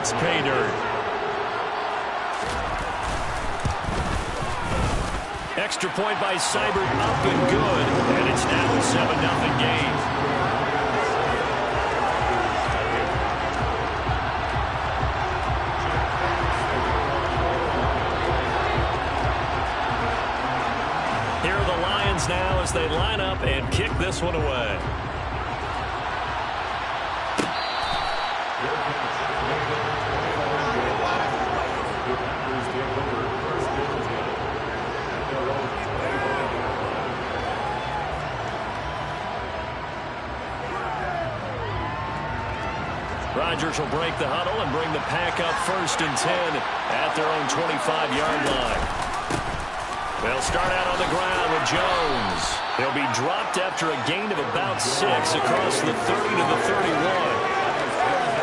It's pay dirt. Extra point by Seibert, up and good. And it's now a 7-0 game. Here are the Lions now as they line up and kick this one away. Rodgers will break the huddle and bring the pack up 1st and 10 at their own 25-yard line. They'll start out on the ground with Jones. He'll be dropped after a gain of about 6 across the 30 to the 31.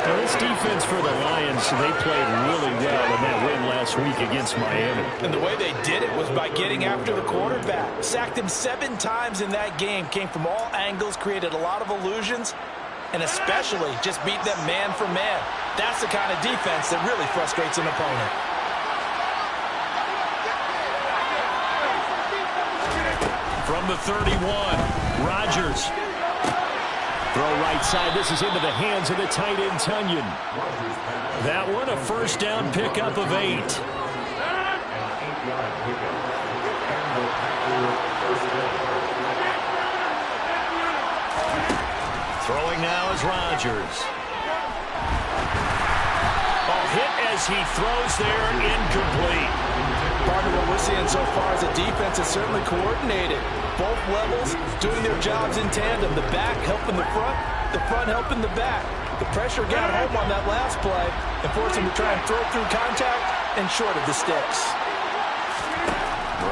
Now, this defense for the Lions, they played really well in that win last week against Miami. And the way they did it was by getting after the quarterback. Sacked him 7 times in that game. Came from all angles, created a lot of illusions, and especially just beat them man for man. That's the kind of defense that really frustrates an opponent. From the 31, Rodgers. Throw right side. This is into the hands of the tight end, Tunyon. That one, a 1st down pickup of 8. Throwing now is Rodgers. Hit as he throws there, incomplete. Part of what we're seeing so far is the defense is certainly coordinated. Both levels doing their jobs in tandem. The back helping the front helping the back. The pressure got home on that last play and forced him to try and throw through contact and short of the sticks.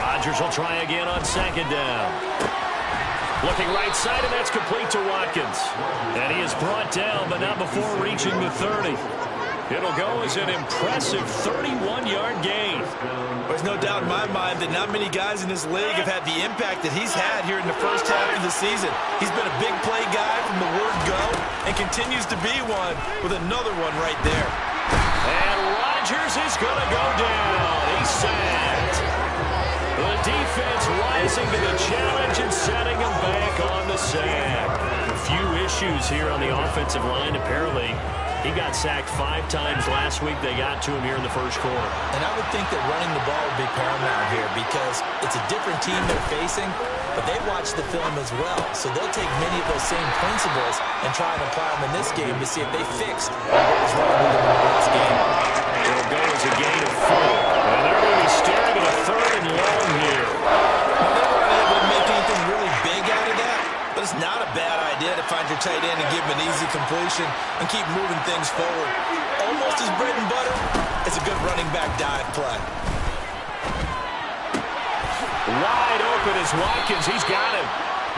Rodgers will try again on 2nd down. Looking right side, and that's complete to Watkins. And he is brought down, but not before reaching the 30. It'll go as an impressive 31-yard gain. There's no doubt in my mind that not many guys in this league have had the impact that he's had here in the first half of the season. He's been a big play guy from the word go and continues to be one with another one right there. And Rodgers is going to go down. He's sacked. The defense rising to the challenge and setting him back on the sack. A few issues here on the offensive line, apparently. He got sacked 5 times last week. They got to him here in the 1st quarter. And I would think that running the ball would be paramount here because it's a different team they're facing, but they watch the film as well. So they'll take many of those same principles and try and apply them in this game to see if they fixed what was wrong with them in the last game. It'll go as a gain of 4. And they're going to be staring at a 3rd and long here. Now, they weren't able to make anything really big out of that, but it's not a bad idea to find your tight end and give him an easy completion and keep moving things forward. Almost as bread and butter as a good running back dive play. Wide open is Watkins. He's got him.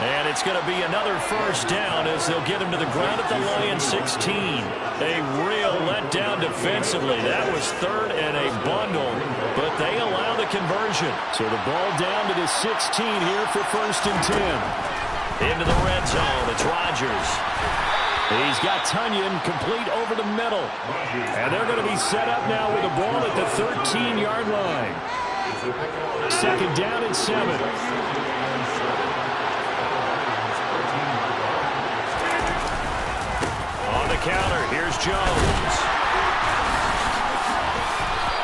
And it's going to be another 1st down as they'll get him to the ground at the Lions 16. A real letdown defensively. That was 3rd and a bundle, but they allow the conversion. So the ball down to the 16 here for 1st and 10. Into the red zone, it's Rodgers. He's got Tunyon complete over the middle. And they're going to be set up now with the ball at the 13-yard line. 2nd down and 7. On the counter, here's Jones.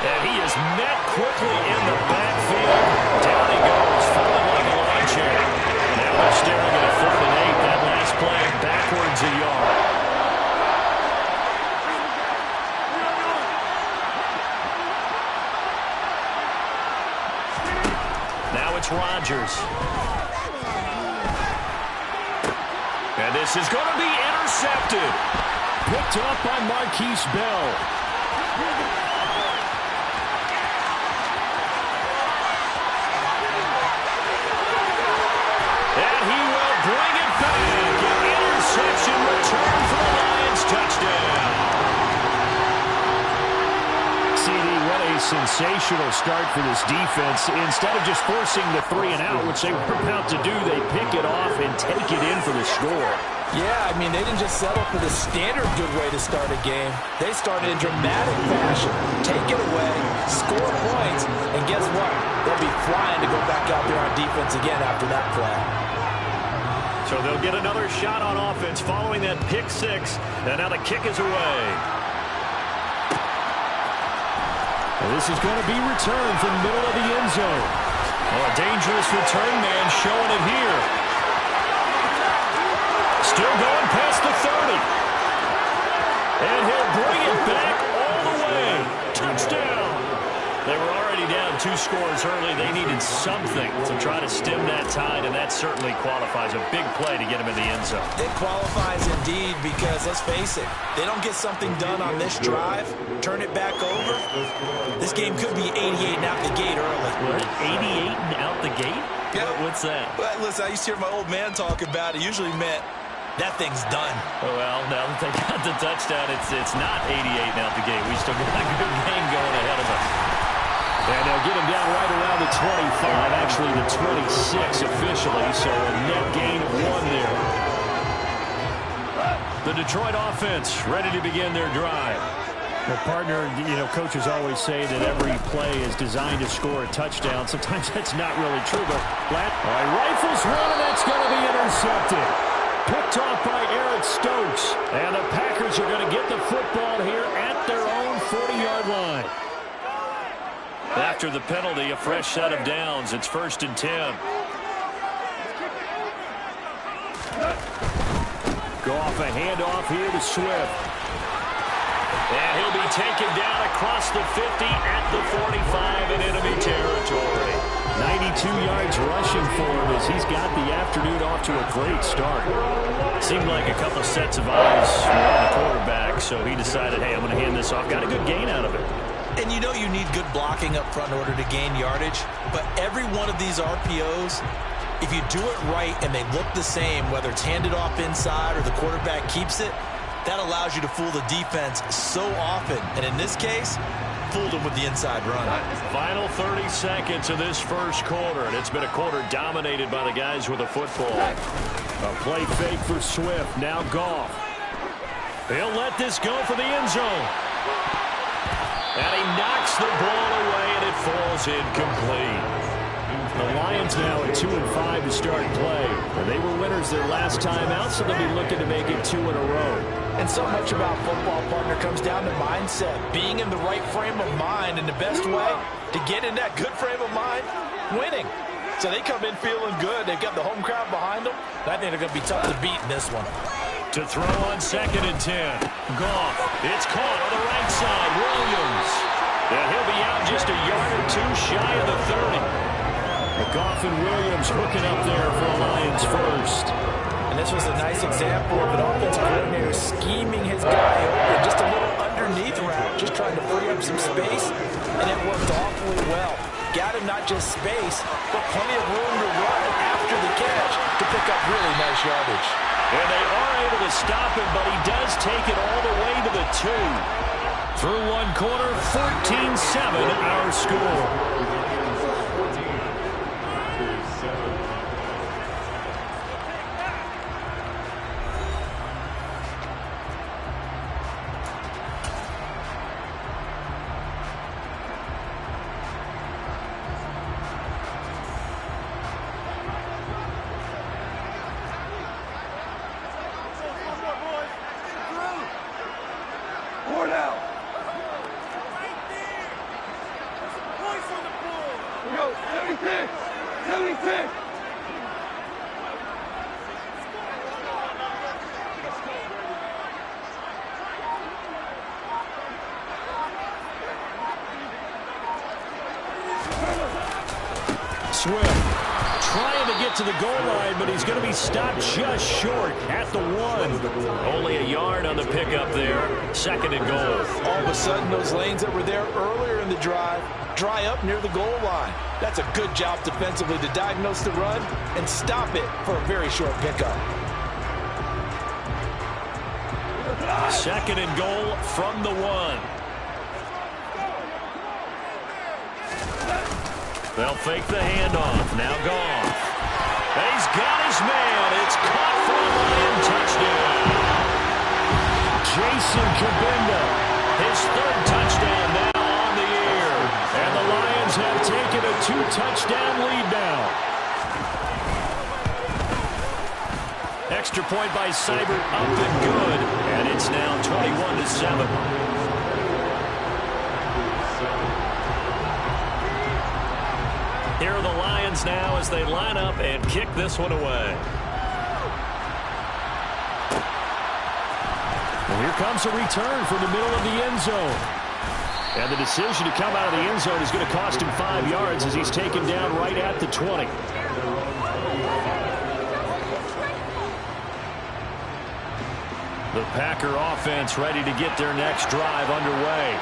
And he is met quickly in the backfield. Down he goes, falling like a lawn chair. Now they're staring at a 3rd and 8. That last play backwards a yard. Now it's Rodgers. And this is going to be intercepted. Picked up by Marquise Bell. And he will bring it back. An interception return for the Lions. Touchdown. CD, what a sensational start for this defense. Instead of just forcing the 3 and out, which they were about to do, they pick it off and take it in for the score. Yeah, I mean, they didn't just settle for the standard good way to start a game. They started in dramatic fashion. Take it away, score points, and guess what? They'll be flying to go back out there on defense again after that play. So they'll get another shot on offense following that pick six. And now the kick is away. And this is going to be returned from the middle of the end zone. Oh, a dangerous return man showing it here. Still going past the 30. And he'll bring it back all the way. Touchdown. They were already down 2 scores early. They needed something to try to stem that tide, and that certainly qualifies. A big play to get him in the end zone. It qualifies indeed because, let's face it, they don't get something done on this drive, turn it back over, this game could be 88 and out the gate early. What, 88 and out the gate? Yeah. What's that? Well, listen, I used to hear my old man talk about it. Usually meant that thing's done. Well, now that they got the touchdown, it's not 88 and out the gate. We still got a good game going ahead of us. And they'll get him down right around the 25, actually the 26 officially, so a net gain of 1 there. The Detroit offense ready to begin their drive. Well, partner, you know, coaches always say that every play is designed to score a touchdown. Sometimes that's not really true, but rifles one, and that's going to be intercepted. Picked off by Eric Stokes. And the Packers are going to get the football here at their own 40-yard line. After the penalty, a fresh set of downs. It's 1st and 10. Go off a handoff here to Swift. And he'll be taken down across the 50 at the 45 in enemy territory. 92 yards rushing for him as he's got the afternoon off to a great start. Seemed like a couple sets of eyes on the quarterback, so he decided, hey, I'm going to hand this off. Got a good gain out of it. And you know you need good blocking up front in order to gain yardage, but every one of these RPOs, if you do it right and they look the same, whether it's handed off inside or the quarterback keeps it, that allows you to fool the defense so often. And in this case, fooled them with the inside run. Final 30 seconds of this first quarter, and it's been a quarter dominated by the guys with the football. A play fake for Swift, now Goff. He'll let this go for the end zone. And he knocks the ball away, and it falls incomplete. The Lions now at 2-5 to start play. And they were winners their last time out, so they'll be looking to make it 2 in a row. And so much about football, partner, comes down to mindset. Being in the right frame of mind, and the best way to get in that good frame of mind, winning. So they come in feeling good. They've got the home crowd behind them. I think they're going to be tough to beat in this one. To throw on 2nd and 10. Goff. It's caught on the right side. Williams. And he'll be out just a yard or 2 shy of the 30. Goff and Williams hooking up there for the Lions first. And this was a nice example of an offensive coordinator scheming his guy open, just a little underneath route, just trying to free up some space, and it worked awfully well. Got him not just space, but plenty of room to run after the catch to pick up really nice yardage. And they are able to stop him, but he does take it all the way to the 2. Through 1 quarter, 14-7 our score. Swift trying to get to the goal line, but he's going to be stopped just short at the 1. Only a yard on the pickup there. 2nd and goal. All of a sudden, those lanes that were there earlier in the drive dry up near the goal line. That's a good job defensively to diagnose the run and stop it for a very short pickup. 2nd and goal from the 1. They'll fake the handoff. Now Goff. He's got his man. It's caught for a Lion touchdown. Jason Kabinda, his third touchdown now on the year. And the Lions have taken a 2-touchdown lead now. Extra point by Seibert, up and good. And it's now 21-7. Here are the Lions now as they line up and kick this one away. And here comes a return from the middle of the end zone. And the decision to come out of the end zone is going to cost him 5 yards as he's taken down right at the 20. The Packer offense ready to get their next drive underway.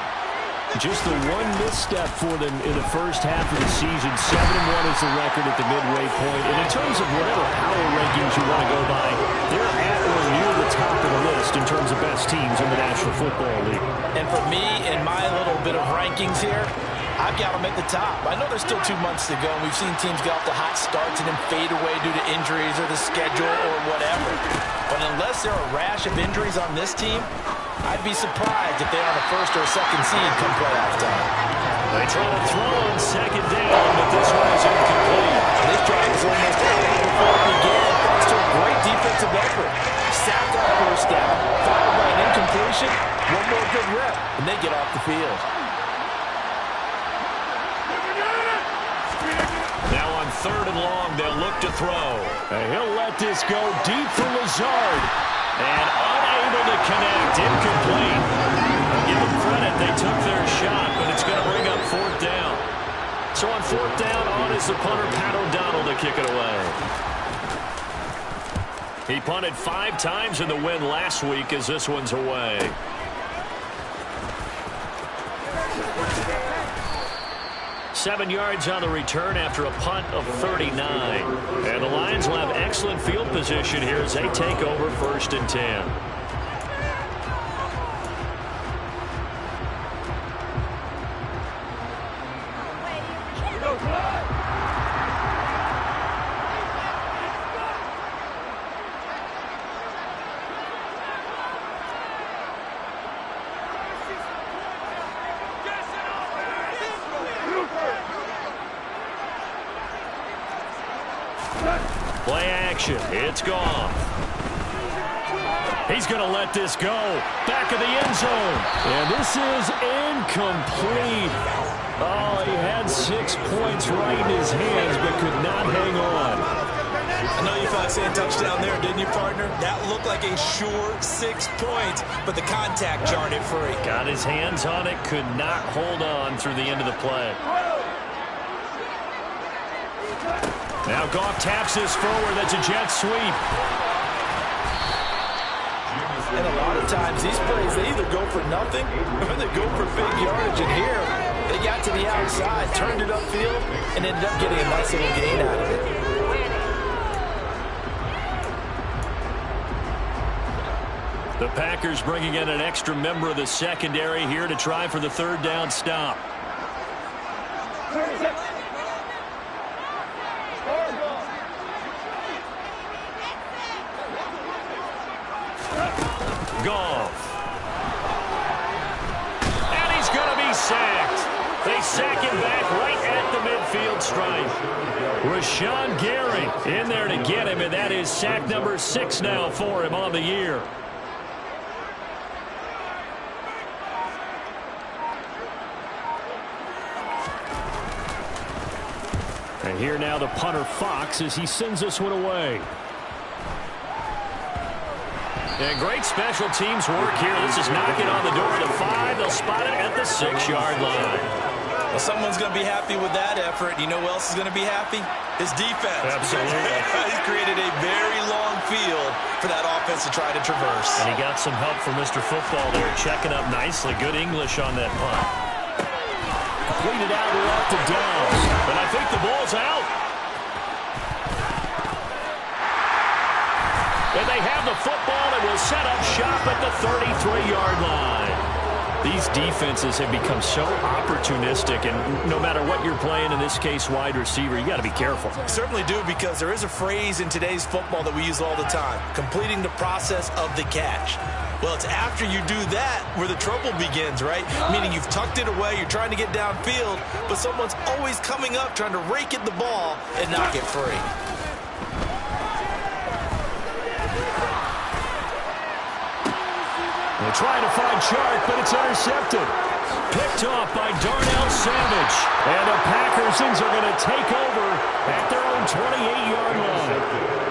Just the one misstep for them in the first half of the season. 7-1 is the record at the midway point. And in terms of whatever power rankings you want to go by, they're at or near the top of the list in terms of best teams in the National Football League. And for me, in my little bit of rankings here, I've got them at the top. I know there's still 2 months to go, and we've seen teams get off to hot starts and then fade away due to injuries or the schedule or whatever. But unless there are a rash of injuries on this team, I'd be surprised if they're on a first or a second seed come playoff time. They try to throw on second down, but this one is incomplete. This drive is almost over before it began, thanks to a great defensive effort. Sacked on first down, followed by an incompletion, one more good rep, and they get off the field. Now on 3rd and long, they'll look to throw. And he'll let this go deep for Lazard. And unable to connect, incomplete. I'll give them credit, they took their shot, but it's going to bring up 4th down. So on 4th down, on is the punter, Pat O'Donnell, to kick it away. He punted 5 times in the win last week as this one's away. Seven yards on the return after a punt of 39. And the Lions will have excellent field position here as they take over 1st and 10. Play action. It's gone. He's going to let this go. Back of the end zone. And this is incomplete. Oh, he had 6 points right in his hands, but could not hang on. I know you thought saying touchdown there, didn't you, partner? That looked like a sure 6 points, but the contact jarred it free. Got his hands on it, could not hold on through the end of the play. Now Goff taps this forward. That's a jet sweep. And a lot of times these plays, they either go for nothing or they go for big yardage. And here, they got to the outside, turned it upfield, and ended up getting a nice little gain out of it. The Packers bringing in an extra member of the secondary here to try for the 3rd down stop. Goff. And he's going to be sacked. They sack him back right at the midfield stripe. Rashawn Gary in there to get him, and that is sack number 6 now for him on the year. And here now the punter Fox as he sends this one away. And great special teams work here. This is knocking on the door of the 5. They'll spot it at the 6-yard line. Well, someone's going to be happy with that effort. You know who else is going to be happy? His defense. Absolutely. He's created a very long field for that offense to try to traverse. And he got some help from Mr. Football there, checking up nicely. Good English on that punt. Cleaned it out left to Downs. But I think the ball's out. And they have the football and will set up shop at the 33-yard line. These defenses have become so opportunistic, and no matter what you're playing, in this case wide receiver, you got to be careful. Certainly do, because there is a phrase in today's football that we use all the time: completing the process of the catch. Well, it's after you do that where the trouble begins, right? Meaning you've tucked it away, you're trying to get downfield, but someone's always coming up trying to rake at the ball and knock it free. They're trying to find Chark, but it's intercepted. Picked off by Darnell Savage. And the Packersons are going to take over at their own 28-yard line.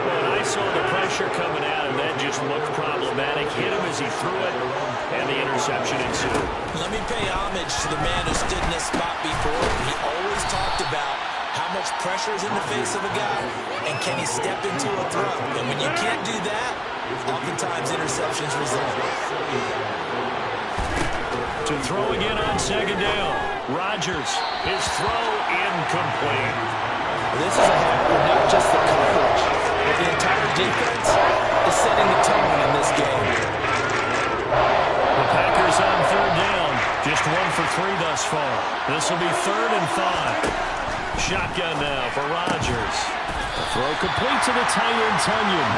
Well, I saw the pressure coming out, and that just looked problematic. Hit him as he threw it, and the interception ensued. Let me pay homage to the man who stood in this spot before. He always talked about how much pressure is in the face of a guy, and can he step into a throw? And when you can't do that, oftentimes interceptions result. To throw again on second down. Rodgers, his throw incomplete. This is a half where not just the coverage, but the entire defense is setting the tone in this game. The Packers on third down. Just 1 for 3 thus far. This will be 3rd and 5. Shotgun now for Rodgers. Throw complete to the tight end, Tunyon.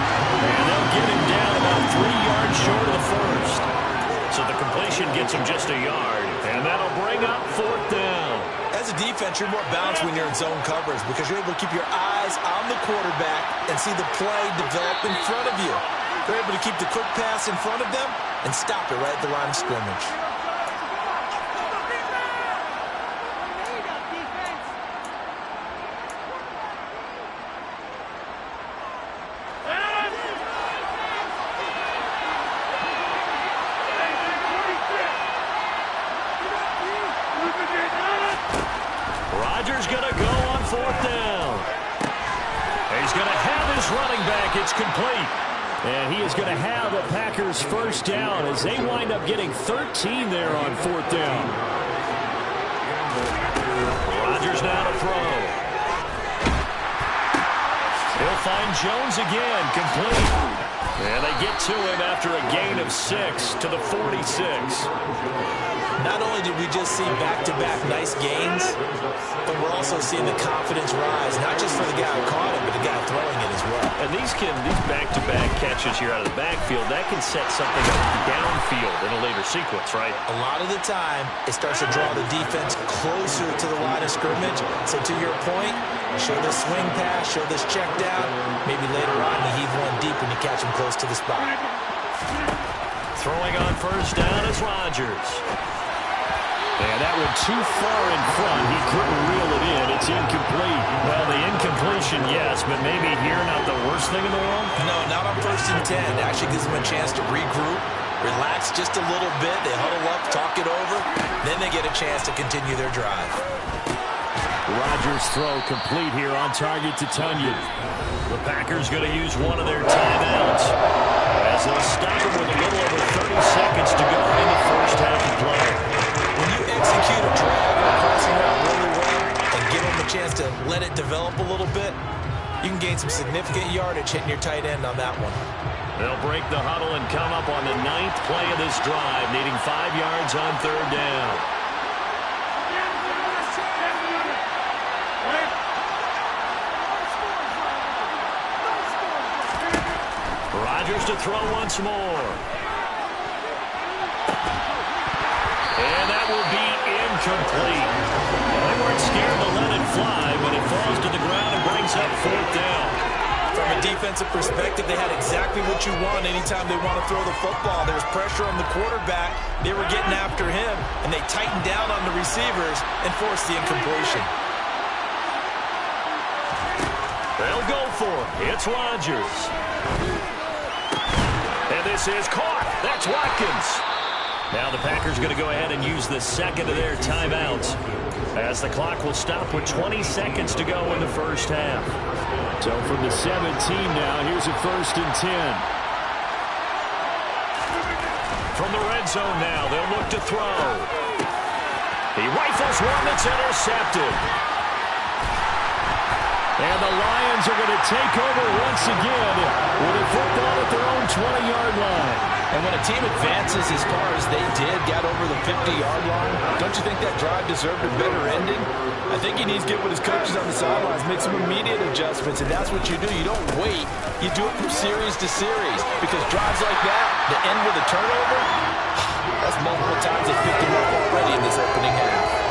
And they'll get him down about 3 yards short of the first. So the completion gets him just a yard. And that'll bring up 4th down. As a defense, you're more balanced when you're in zone coverage because you're able to keep your eyes on the quarterback and see the play develop in front of you. They're able to keep the quick pass in front of them and stop it right at the line of scrimmage. Rodgers going to go on 4th down. He's going to have his running back. It's complete. And he is going to have the Packers' first down as they wind up getting 13 there on 4th down. Rodgers now to throw. He'll find Jones again, complete. And they get to him after a gain of 6 to the 46. Not only did we just see back-to-back nice gains, but we're also seeing the confidence rise, not just for the guy who caught it, but the guy throwing it as well. And these back-to-back catches here out of the backfield, that can set something up downfield in a later sequence, right? A lot of the time, it starts to draw the defense closer to the line of scrimmage. So to your point, show this swing pass, show this check down. Maybe later on you heave one deep when you catch him close to the spot. Throwing on first down is Rodgers. And that one too far in front. He couldn't reel it in. It's incomplete. Well, the incompletion, yes, but maybe here not the worst thing in the world? No, not on 1st and 10. It actually gives them a chance to regroup, relax just a little bit. They huddle up, talk it over. Then they get a chance to continue their drive. Rodgers' throw complete here on target to Tunyon. The Packers going to use one of their timeouts as they'll stop him with a little over 30 seconds to go in the first half of play. When you execute a drag or a passing route really well and give them a chance to let it develop a little bit, you can gain some significant yardage hitting your tight end on that one. They'll break the huddle and come up on the 9th play of this drive, needing 5 yards on 3rd down. Rodgers to throw once more. And that will be incomplete. They weren't scared to let it fly, but it falls to the ground and brings up 4th down. From a defensive perspective, they had exactly what you want anytime they want to throw the football. There's pressure on the quarterback. They were getting after him, and they tightened down on the receivers and forced the incompletion. They'll go for it. It's Rodgers. And this is caught. That's Watkins. Now the Packers going to go ahead and use the second of their timeouts as the clock will stop with 20 seconds to go in the first half. So from the 17 now, here's a 1st and 10. From the red zone now, they'll look to throw. He rifles one that's intercepted. And the Lions are going to take over once again with a football at their own 20-yard line. And when a team advances as far as they did, got over the 50-yard line, don't you think that drive deserved a better ending? I think he needs to get with his coaches on the sidelines, make some immediate adjustments, and that's what you do. You don't wait. You do it from series to series, because drives like that, the end with a turnover, that's multiple times at 50 already in this opening half.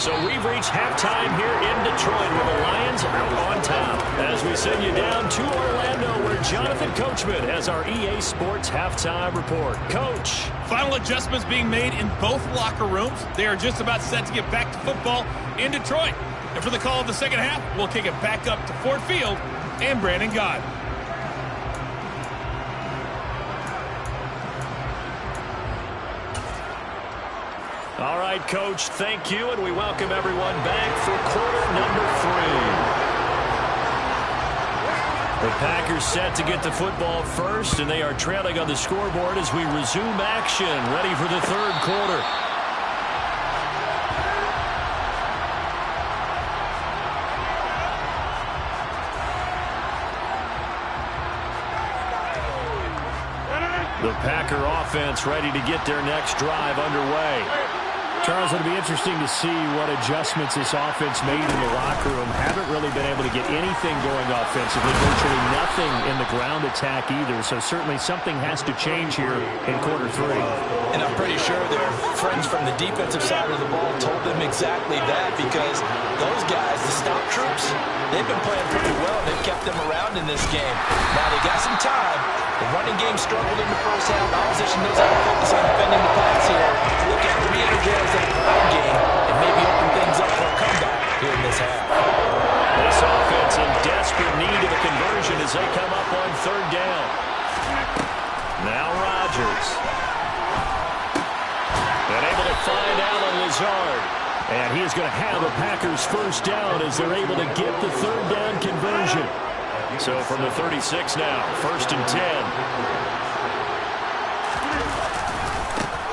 So we've reached halftime here in Detroit with the Lions out on top. As we send you down to Orlando, where Jonathan Coachman has our EA Sports halftime report. Coach. Final adjustments being made in both locker rooms. They are just about set to get back to football in Detroit. And for the call of the second half, we'll kick it back up to Ford Field and Brandon Gott. All right, Coach, thank you, and we welcome everyone back for quarter number 3. The Packers set to get the football first, and they are trailing on the scoreboard as we resume action, ready for the third quarter. The Packer offense ready to get their next drive underway. Charles, it'll be interesting to see what adjustments this offense made in the locker room. Haven't really been able to get anything going offensively. Virtually nothing in the ground attack either. So certainly something has to change here in quarter 3. And I'm pretty sure their friends from the defensive side of the ball told them exactly that, because those guys, the stop troops, they've been playing pretty well. They've kept them around in this game. Now they got some time. The running game struggled in the first half. The opposition knows how to focus on defending the pass here. Look at re-energize that ground game and maybe open things up for a comeback here in this half. This offense in desperate need of a conversion as they come up on third down. Now Rodgers. And able to find Alan Lazard. And he is going to have a Packers first down as they're able to get the third down conversion. So from the 36 now, first and 10.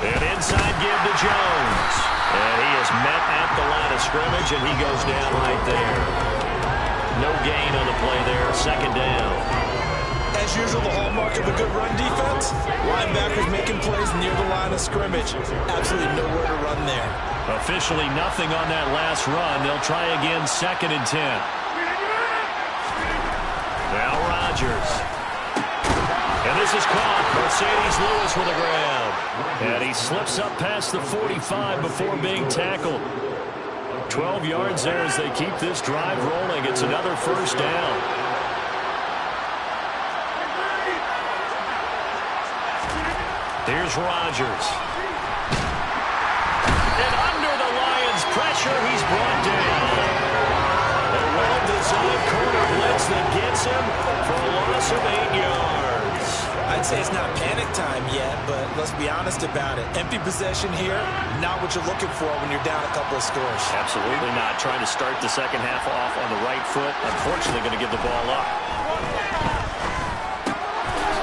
And inside give to Jones. And he is met at the line of scrimmage, and he goes down right there. No gain on the play there, second down. As usual, the hallmark of a good run defense, linebackers making plays near the line of scrimmage. Absolutely nowhere to run there. Officially nothing on that last run. They'll try again, second and 10. Now Rodgers. And this is caught. Mercedes Lewis with a grab. And he slips up past the 45 before being tackled. 12 yards there as they keep this drive rolling. It's another first down. Here's Rodgers. And under the Lions' pressure, he's brought down. A well-designed corner blitz that gets him for a loss of 8 yards. I'd say it's not panic time yet, but let's be honest about it. Empty possession here, not what you're looking for when you're down a couple of scores. Absolutely not. Trying to start the second half off on the right foot. Unfortunately, going to give the ball up.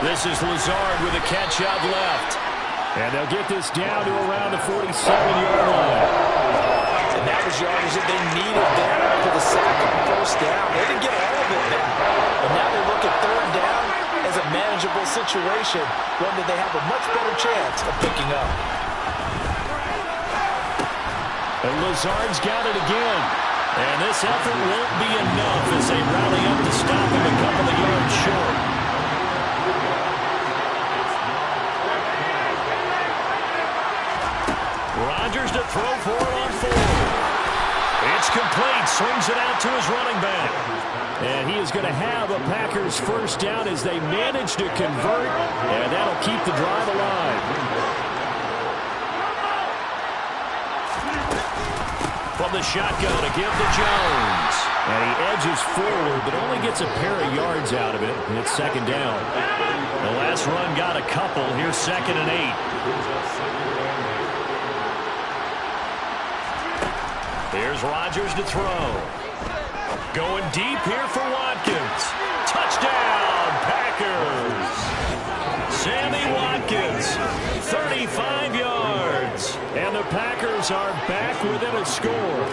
This is Lazard with a catch out left. And they'll get this down to around the 47-yard line. And that was yardage that they needed there for the sack on first down. They didn't get all of it back. And now they look at third down as a manageable situation, one that they have a much better chance of picking up. And Lazard's got it again. And this effort won't be enough as they rally up to stop him a couple of yards short. Rodgers to throw for it on fourth. It's complete. Swings it out to his running back. And he is going to have a Packers first down as they manage to convert. And that'll keep the drive alive. From the shotgun to give to Jones. And he edges forward, but only gets a pair of yards out of it. And it's second down. The last run got a couple. Here's second and 8. Here's Rodgers to throw. Going deep here for Watkins. Touchdown, Packers. Sammy Watkins, 35 yards. And the Packers are back within a score.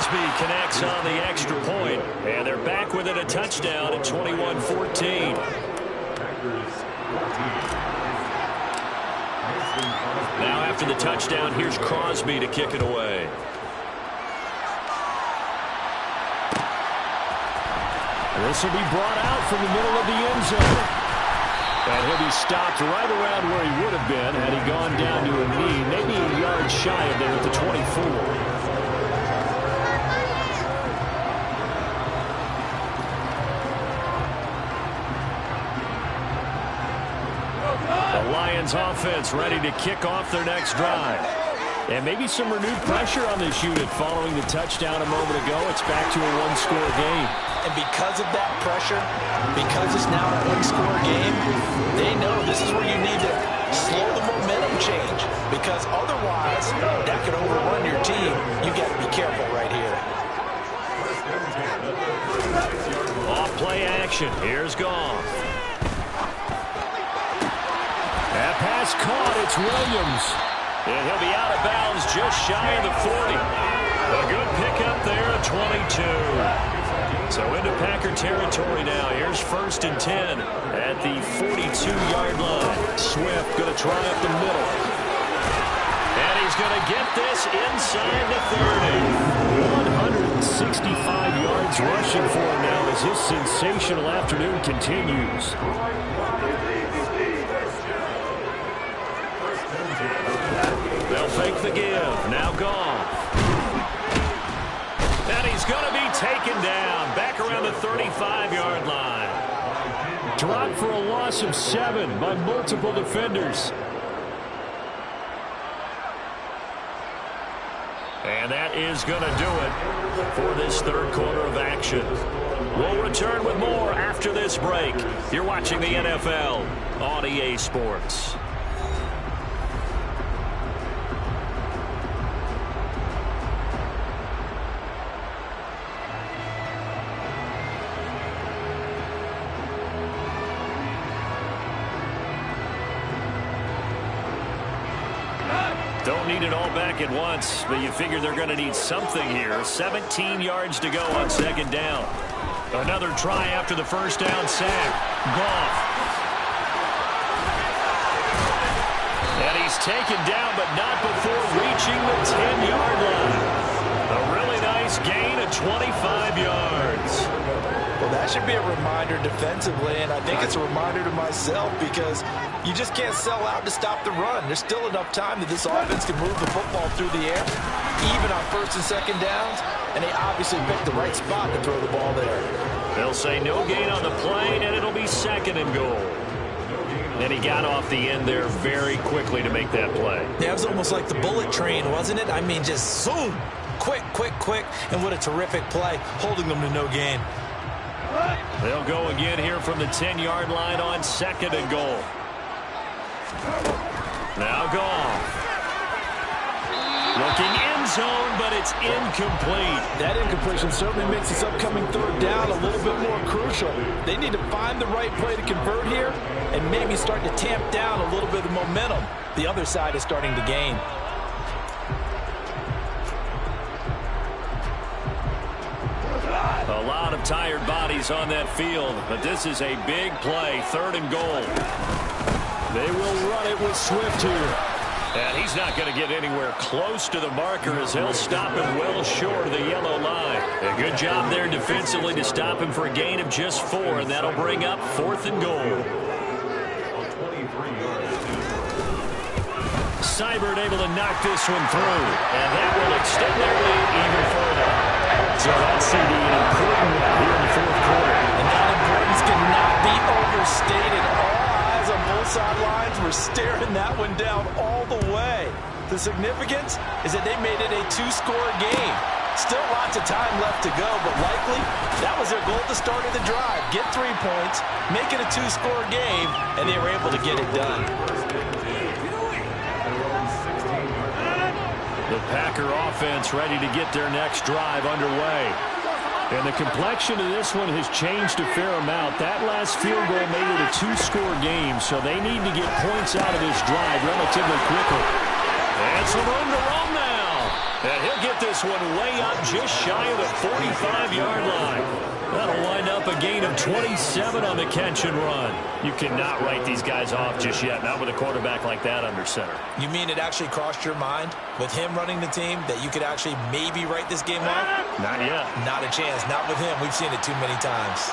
Crosby connects on the extra point, and they're back within a touchdown at 21-14. Now after the touchdown, here's Crosby to kick it away. This will be brought out from the middle of the end zone. And he'll be stopped right around where he would have been had he gone down to a knee, maybe a yard shy of there at the 24. Offense ready to kick off their next drive. And maybe some renewed pressure on this unit following the touchdown a moment ago. It's back to a one-score game. And because of that pressure, because it's now a one-score game, they know this is where you need to slow the momentum change. Because otherwise, that could overrun your team. You got to be careful right here. Off play action. Here's Goff. That pass caught. It's Williams. And he'll be out of bounds just shy of the 40. A good pickup there at 22. So into Packer territory now. Here's 1st and 10 at the 42-yard line. Swift going to try up the middle. And he's going to get this inside the 30. 165 yards rushing for him now as his sensational afternoon continues. They'll fake the give. Now Goff. And he's going to be taken down. Back around the 35-yard line. Dropped for a loss of 7 by multiple defenders. And that is going to do it for this third quarter of action. We'll return with more after this break. You're watching the NFL on EA Sports. Don't need it all back at once, but you figure they're going to need something here. 17 yards to go on 2nd down. Another try after the first down sack. Goff. And he's taken down, but not before reaching the 10-yard line. A really nice gain of 25 yards. Well, that should be a reminder defensively, and I think it's a reminder to myself because you just can't sell out to stop the run. There's still enough time that this offense can move the football through the air, even on 1st and 2nd downs, and they obviously picked the right spot to throw the ball there. They'll say no gain on the play, and it'll be 2nd and goal. And he got off the end there very quickly to make that play. Yeah, it was almost like the bullet train, wasn't it? I mean, just zoom, quick, and what a terrific play, holding them to no gain. They'll go again here from the 10-yard line on 2nd and goal. Now Goff. Looking end zone, but it's incomplete. That incompletion certainly makes this upcoming 3rd down a little bit more crucial. They need to find the right play to convert here and maybe start to tamp down a little bit of momentum. The other side is starting to gain. A lot of tired bodies on that field, but this is a big play, 3rd and goal. They will run it with Swift here. And he's not going to get anywhere close to the marker as he'll stop him well short of the yellow line. A good job there defensively to stop him for a gain of just 4, and that'll bring up 4th and goal. Seibert able to knock this one through, and that will extend their lead even further. So that's CD an important one here in the 4th quarter. And that importance cannot be overstated. All eyes on both sidelines were staring that one down all the way. The significance is that they made it a 2-score game. Still lots of time left to go, but likely that was their goal at the start of the drive. Get 3 points, make it a 2-score game, and they were able to get it done. The Packer offense ready to get their next drive underway. And the complexion of this one has changed a fair amount. That last field goal made it a 2-score game, so they need to get points out of this drive relatively quickly. And some room to roam now. And he'll get this one way up just shy of the 45-yard line. That'll wind up a gain of 27 on the catch and run. You cannot write these guys off just yet, not with a quarterback like that under center. You mean it actually crossed your mind with him running the team that you could actually maybe write this game off? Not yet. Not a chance. Not with him. We've seen it too many times.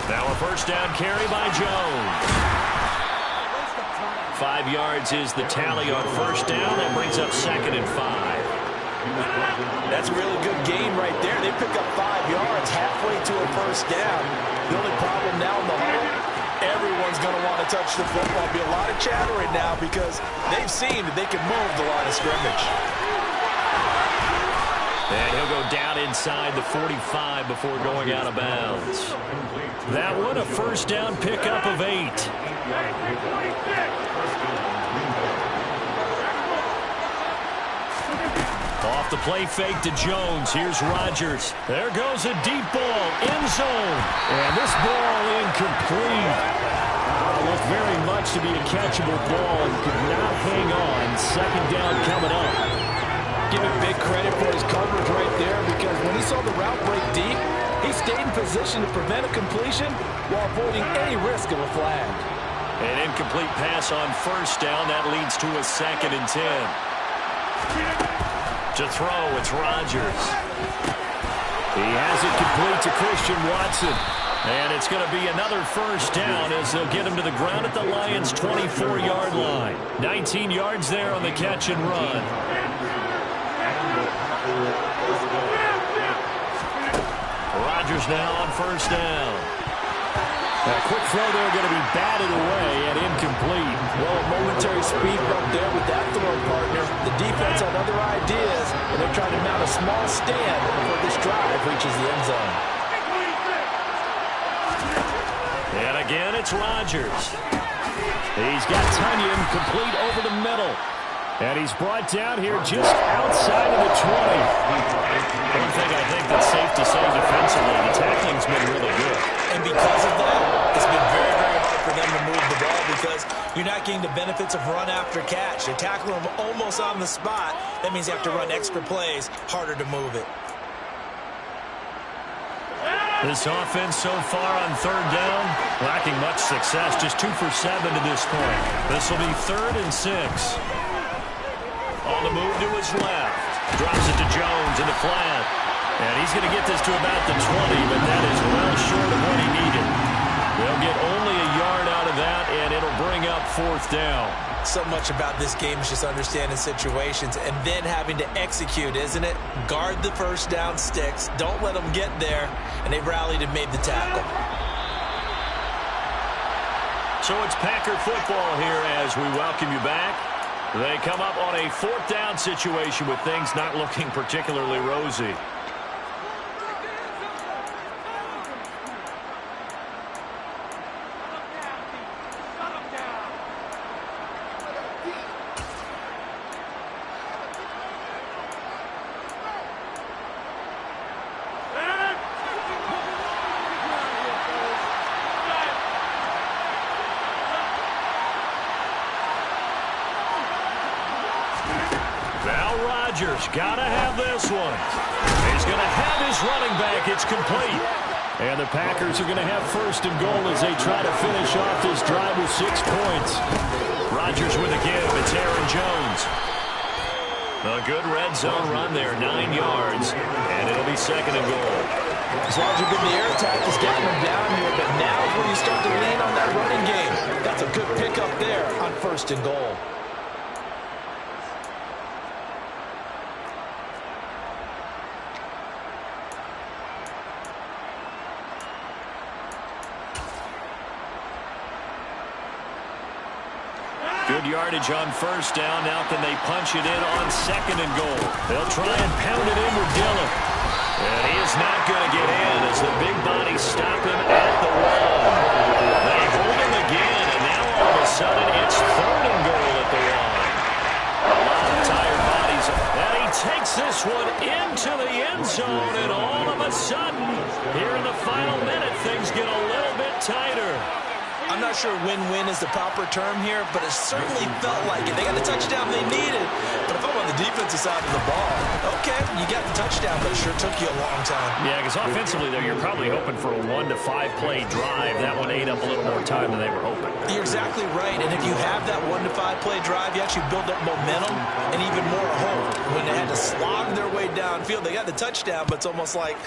Now a first down carry by Jones. 5 yards is the tally on first down. That brings up 2nd and 5. That's a really good gain right there. They pick up 5 yards halfway to a first down. The only problem now in the huddle, everyone's going to want to touch the football. Be a lot of chattering now because they've seen that they can move the line of scrimmage. And he'll go down inside the 45 before going out of bounds. That one, a first down pickup of 8. Off the play fake to Jones. Here's Rodgers. There goes a deep ball. End zone. And this ball incomplete. Looked very much to be a catchable ball and could not hang on. 2nd down coming up. Give him big credit for his coverage right there because when he saw the route break deep, he stayed in position to prevent a completion while avoiding any risk of a flag. An incomplete pass on first down. That leads to a 2nd and 10. To throw, it's Rodgers. He has it complete to Christian Watson. And it's going to be another first down as they'll get him to the ground at the Lions' 24-yard line. 19 yards there on the catch and run. Rodgers now on first down. A quick throw there going to be batted away and incomplete. Well, a momentary speed bump there with that throw partner. The defense had other ideas, and they're trying to mount a small stand before this drive reaches the end zone. And again, it's Rodgers. He's got Tunyon complete over the middle. And he's brought down here just outside of the 20. One thing I think that's safe to say defensively, the tackling's been really good. And because of that, it's been very, very hard for them to move the ball because you're not getting the benefits of run after catch. They're tackling them almost on the spot. That means you have to run extra plays, harder to move it. This offense so far on 3rd down, lacking much success. Just 2 for 7 to this point. This will be 3rd and 6. On the move to his left. Drops it to Jones in the flat. And he's going to get this to about the 20, but that is well short of what he needed. They'll get only a yard out of that, and it'll bring up 4th down. So much about this game is just understanding situations and then having to execute, isn't it? Guard the first down sticks. Don't let them get there. And they rallied and made the tackle. So it's Packer football here as we welcome you back. They come up on a 4th down situation with things not looking particularly rosy. Got to have this one. He's going to have his running back. It's complete. And the Packers are going to have 1st and goal as they try to finish off this drive with 6 points. Rodgers with a give. It's Aaron Jones. A good red zone run there, 9 yards. And it'll be 2nd and goal. As long as you're good, the air attack is getting them down here. But now is where you start to lean on that running game. That's a good pickup there on 1st and goal. Good yardage on first down. Now can they punch it in on 2nd and goal? They'll try and pound it in with Dillon. And he is not going to get in as the big bodies stop him at the wall. They hold him again, and now all of a sudden it's 3rd and goal at the line. A lot of tired bodies. And he takes this one into the end zone, and all of a sudden, here in the final minute, things get a little bit tighter. I I'm not sure win-win is the proper term here, but it certainly felt like it. They got the touchdown they needed, but if I'm on the defensive side of the ball, okay, you got the touchdown, but it sure took you a long time. Yeah, because offensively, though, you're probably hoping for a 1 to 5 play drive. That one ate up a little more time than they were hoping. You're exactly right, and if you have that 1 to 5 play drive, you actually build up momentum and even more hope. When they had to slog their way downfield, they got the touchdown, but it's almost like,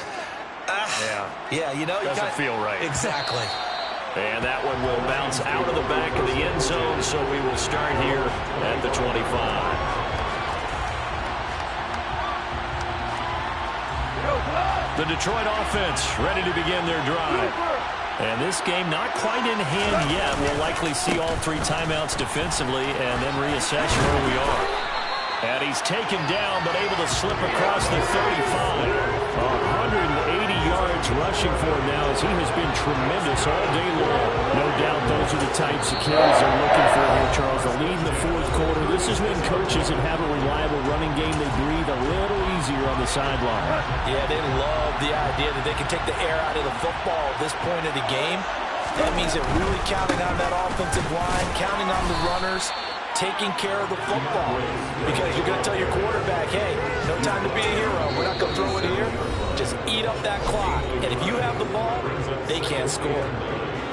yeah, you know, doesn't feel right. Exactly. And that one will bounce out of the back of the end zone, so we will start here at the 25. The Detroit offense ready to begin their drive. And this game not quite in hand yet. We'll likely see all 3 timeouts defensively and then reassess where we are. And he's taken down, but able to slip across the 35. 180 yards rushing for him now as he has been tremendous all day long. No doubt those are the types of carries they're looking for here, Charles. The lead in the 4th quarter. This is when coaches that have a reliable running game, they breathe a little easier on the sideline. Yeah, they love the idea that they can take the air out of the football at this point of the game. That means they're really counting on that offensive line, counting on the runners, taking care of the football, because you're going to tell your quarterback, hey, no time to be a hero. We're not going to throw it here. Just eat up that clock. And if you have the ball, they can't score.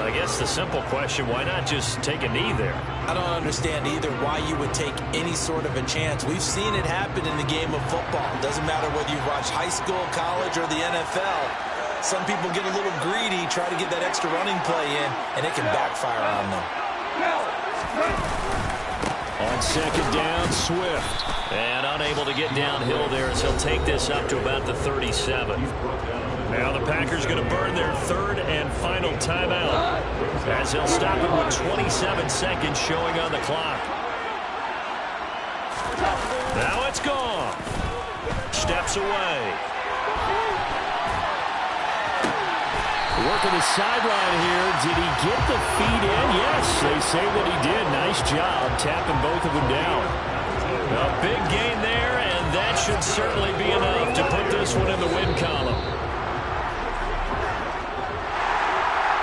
I guess the simple question, why not just take a knee there? I don't understand either why you would take any sort of a chance. We've seen it happen in the game of football. It doesn't matter whether you watch high school, college, or the NFL. Some people get a little greedy, try to get that extra running play in, and it can backfire on them. On second down, Swift. And unable to get downhill there as he'll take this up to about the 37. Now the Packers going to burn their 3rd and final timeout as he'll stop it with 27 seconds showing on the clock. Now it's gone. Steps away. Working the sideline here. Did he get the feet in? Yes, they say that he did. Nice job tapping both of them down. A big gain there, and that should certainly be enough to put this one in the win column.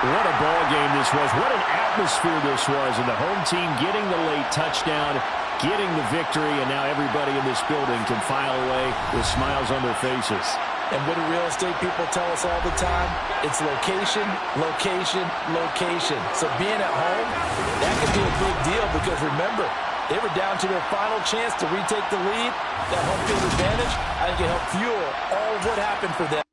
What a ball game this was. What an atmosphere this was. And the home team getting the late touchdown, getting the victory, and now everybody in this building can file away with smiles on their faces. And what do real estate people tell us all the time? It's location, location, location. So being at home, that could be a big deal because remember, they were down to their final chance to retake the lead. That home field advantage, I think it helped fuel all of what happened for them.